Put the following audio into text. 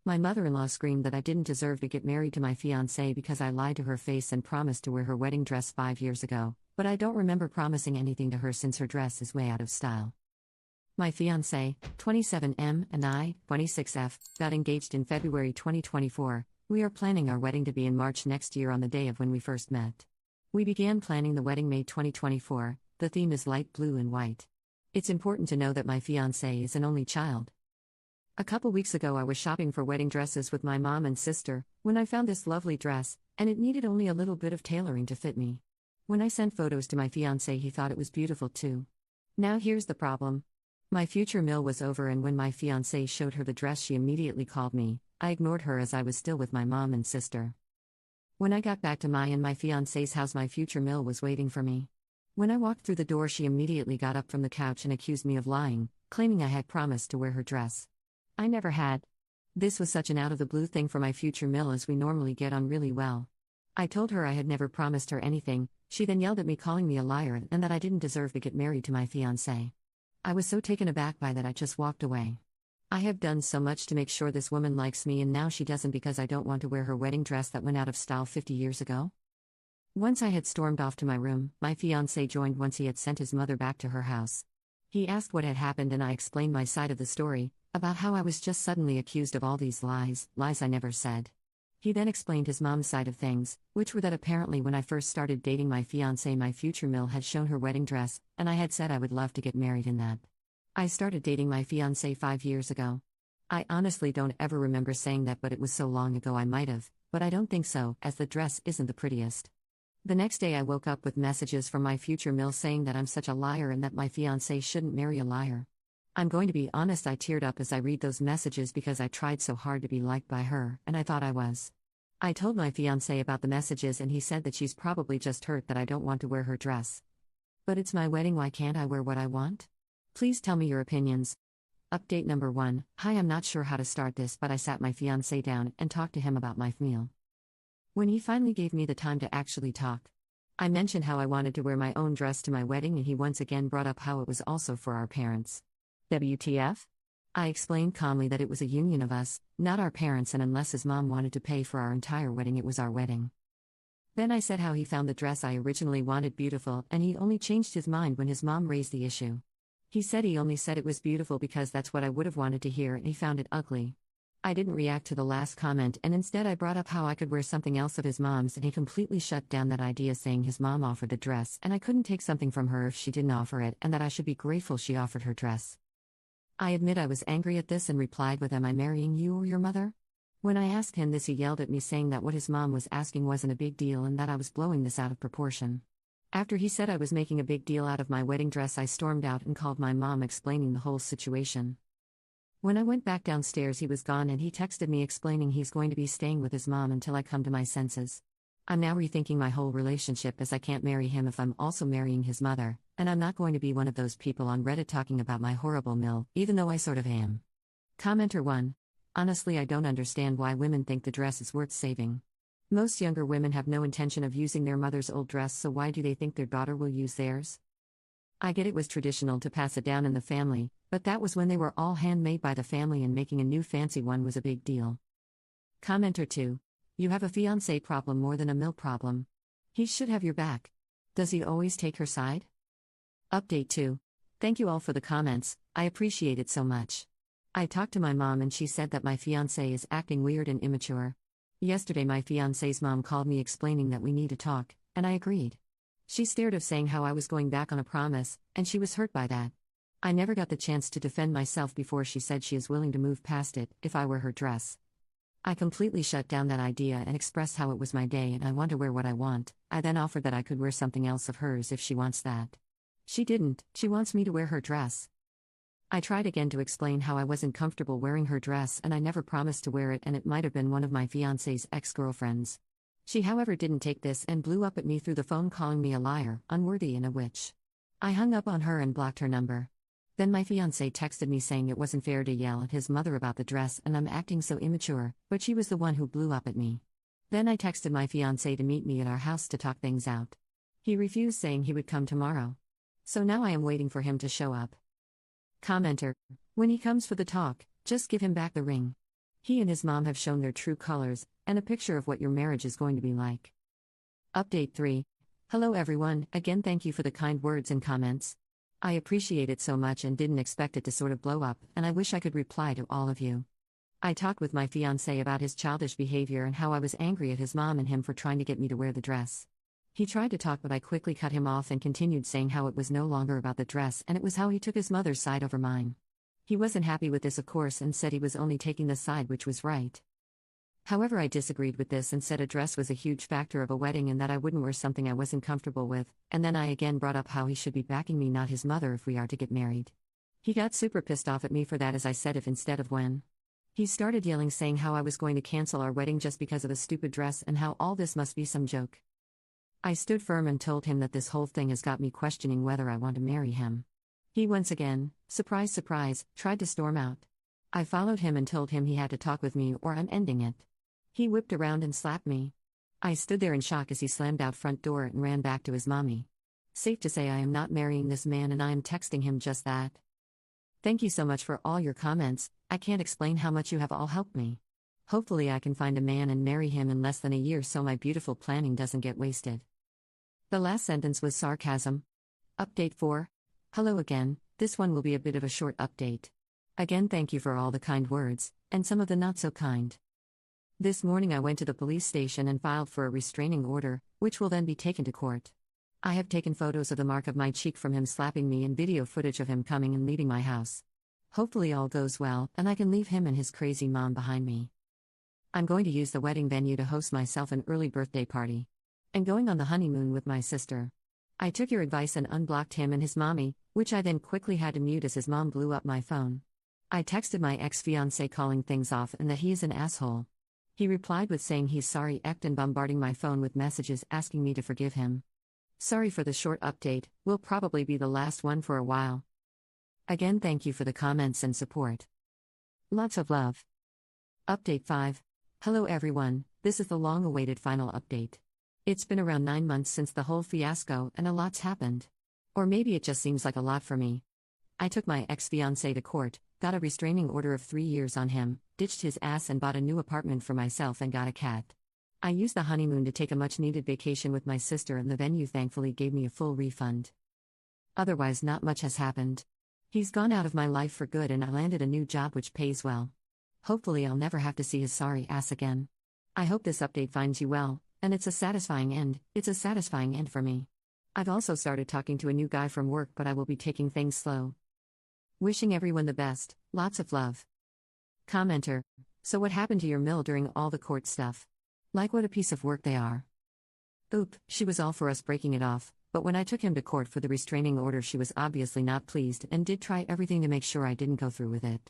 My mother-in-law screamed that I didn't deserve to get married to my fiancé because I lied to her face and promised to wear her wedding dress 5 years ago, but I don't remember promising anything to her since her dress is way out of style. My fiancé, 27M, and I, 26F, got engaged in February 2024. We are planning our wedding to be in March next year on the day of when we first met. We began planning the wedding May 2024. The theme is light blue and white. It's important to know that my fiancé is an only child. A couple weeks ago I was shopping for wedding dresses with my mom and sister, when I found this lovely dress, and it needed only a little bit of tailoring to fit me. When I sent photos to my fiancé, he thought it was beautiful too. Now here's the problem. My future meal was over, and when my fiancé showed her the dress she immediately called me. I ignored her as I was still with my mom and sister. When I got back to my fiancé's house, my future meal was waiting for me. When I walked through the door, she immediately got up from the couch and accused me of lying, claiming I had promised to wear her dress. I never had. This was such an out-of-the-blue thing for my future mill, as we normally get on really well. I told her I had never promised her anything. She then yelled at me, calling me a liar and that I didn't deserve to get married to my fiancé. I was so taken aback by that I just walked away. I have done so much to make sure this woman likes me, and now she doesn't because I don't want to wear her wedding dress that went out of style 50 years ago? Once I had stormed off to my room, my fiancé joined once he had sent his mother back to her house. He asked what had happened, and I explained my side of the story, about how I was just suddenly accused of all these lies I never said. He then explained his mom's side of things, which were that apparently when I first started dating my fiancé, my future mill had shown her wedding dress, and I had said I would love to get married in that. I started dating my fiancé 5 years ago. I honestly don't ever remember saying that, but it was so long ago I might have, but I don't think so, as the dress isn't the prettiest. The next day I woke up with messages from my future mill saying that I'm such a liar and that my fiancé shouldn't marry a liar. I'm going to be honest, I teared up as I read those messages because I tried so hard to be liked by her, and I thought I was. I told my fiancé about the messages, and he said that she's probably just hurt that I don't want to wear her dress. But it's my wedding, why can't I wear what I want? Please tell me your opinions. Update number 1. Hi, I'm not sure how to start this, but I sat my fiancé down and talked to him about my meal. When he finally gave me the time to actually talk, I mentioned how I wanted to wear my own dress to my wedding, and he once again brought up how it was also for our parents. WTF? I explained calmly that it was a union of us, not our parents, and unless his mom wanted to pay for our entire wedding, it was our wedding. Then I said how he found the dress I originally wanted beautiful, and he only changed his mind when his mom raised the issue. He said he only said it was beautiful because that's what I would have wanted to hear, and he found it ugly. I didn't react to the last comment, and instead I brought up how I could wear something else of his mom's, and he completely shut down that idea, saying his mom offered the dress and I couldn't take something from her if she didn't offer it, and that I should be grateful she offered her dress. I admit I was angry at this and replied with, "Am I marrying you or your mother?" When I asked him this, he yelled at me, saying that what his mom was asking wasn't a big deal and that I was blowing this out of proportion. After he said I was making a big deal out of my wedding dress, I stormed out and called my mom, explaining the whole situation. When I went back downstairs, he was gone, and he texted me explaining he's going to be staying with his mom until I come to my senses. I'm now rethinking my whole relationship, as I can't marry him if I'm also marrying his mother, and I'm not going to be one of those people on Reddit talking about my horrible mill, even though I sort of am. Commenter 1. Honestly, I don't understand why women think the dress is worth saving. Most younger women have no intention of using their mother's old dress, so why do they think their daughter will use theirs? I get it was traditional to pass it down in the family, but that was when they were all handmade by the family, and making a new fancy one was a big deal. Commenter 2. You have a fiancé problem more than a mill problem. He should have your back. Does he always take her side? Update 2. Thank you all for the comments, I appreciate it so much. I talked to my mom and she said that my fiancé is acting weird and immature. Yesterday my fiancé's mom called me explaining that we need to talk, and I agreed. She stared of saying how I was going back on a promise, and she was hurt by that. I never got the chance to defend myself before she said she is willing to move past it if I wear her dress. I completely shut down that idea and expressed how it was my day and I want to wear what I want. I then offered that I could wear something else of hers if she wants that. She didn't, she wants me to wear her dress. I tried again to explain how I wasn't comfortable wearing her dress and I never promised to wear it, and it might have been one of my fiancé's ex-girlfriends. She however didn't take this and blew up at me through the phone, calling me a liar, unworthy, and a witch. I hung up on her and blocked her number. Then my fiancé texted me saying it wasn't fair to yell at his mother about the dress and I'm acting so immature, but she was the one who blew up at me. Then I texted my fiancé to meet me at our house to talk things out. He refused, saying he would come tomorrow. So now I am waiting for him to show up. Commenter. When he comes for the talk, just give him back the ring. He and his mom have shown their true colors, and a picture of what your marriage is going to be like. Update 3. Hello everyone, again thank you for the kind words and comments. I appreciate it so much and didn't expect it to sort of blow up, and I wish I could reply to all of you. I talked with my fiancé about his childish behavior and how I was angry at his mom and him for trying to get me to wear the dress. He tried to talk, but I quickly cut him off and continued saying how it was no longer about the dress and it was how he took his mother's side over mine. He wasn't happy with this, of course, and said he was only taking the side which was right. However, I disagreed with this and said a dress was a huge factor of a wedding and that I wouldn't wear something I wasn't comfortable with, and then I again brought up how he should be backing me, not his mother, if we are to get married. He got super pissed off at me for that, as I said if instead of when. He started yelling, saying how I was going to cancel our wedding just because of a stupid dress and how all this must be some joke. I stood firm and told him that this whole thing has got me questioning whether I want to marry him. He once again, surprise surprise, tried to storm out. I followed him and told him he had to talk with me or I'm ending it. He whipped around and slapped me. I stood there in shock as he slammed out front door and ran back to his mommy. Safe to say I am not marrying this man and I am texting him just that. Thank you so much for all your comments, I can't explain how much you have all helped me. Hopefully I can find a man and marry him in less than a year so my beautiful planning doesn't get wasted. The last sentence was sarcasm. Update 4. Hello again, this one will be a bit of a short update. Again thank you for all the kind words, and some of the not so kind. This morning I went to the police station and filed for a restraining order, which will then be taken to court. I have taken photos of the mark of my cheek from him slapping me and video footage of him coming and leaving my house. Hopefully all goes well and I can leave him and his crazy mom behind me. I'm going to use the wedding venue to host myself an early birthday party. And going on the honeymoon with my sister. I took your advice and unblocked him and his mommy, which I then quickly had to mute as his mom blew up my phone. I texted my ex-fiancé calling things off and that he is an asshole. He replied with saying he's sorry and bombarding my phone with messages asking me to forgive him. Sorry for the short update, will probably be the last one for a while. Again thank you for the comments and support. Lots of love. Update 5. Hello everyone, this is the long-awaited final update. It's been around 9 months since the whole fiasco and a lot's happened. Or maybe it just seems like a lot for me. I took my ex-fiancé to court, got a restraining order of 3 years on him, ditched his ass and bought a new apartment for myself and got a cat. I used the honeymoon to take a much-needed vacation with my sister and the venue thankfully gave me a full refund. Otherwise not much has happened. He's gone out of my life for good and I landed a new job which pays well. Hopefully I'll never have to see his sorry ass again. I hope this update finds you well. And it's a satisfying end for me. I've also started talking to a new guy from work, but I will be taking things slow. Wishing everyone the best, lots of love. Commenter. So what happened to your mill during all the court stuff? Like what a piece of work they are. Oop, she was all for us breaking it off, but when I took him to court for the restraining order she was obviously not pleased and did try everything to make sure I didn't go through with it.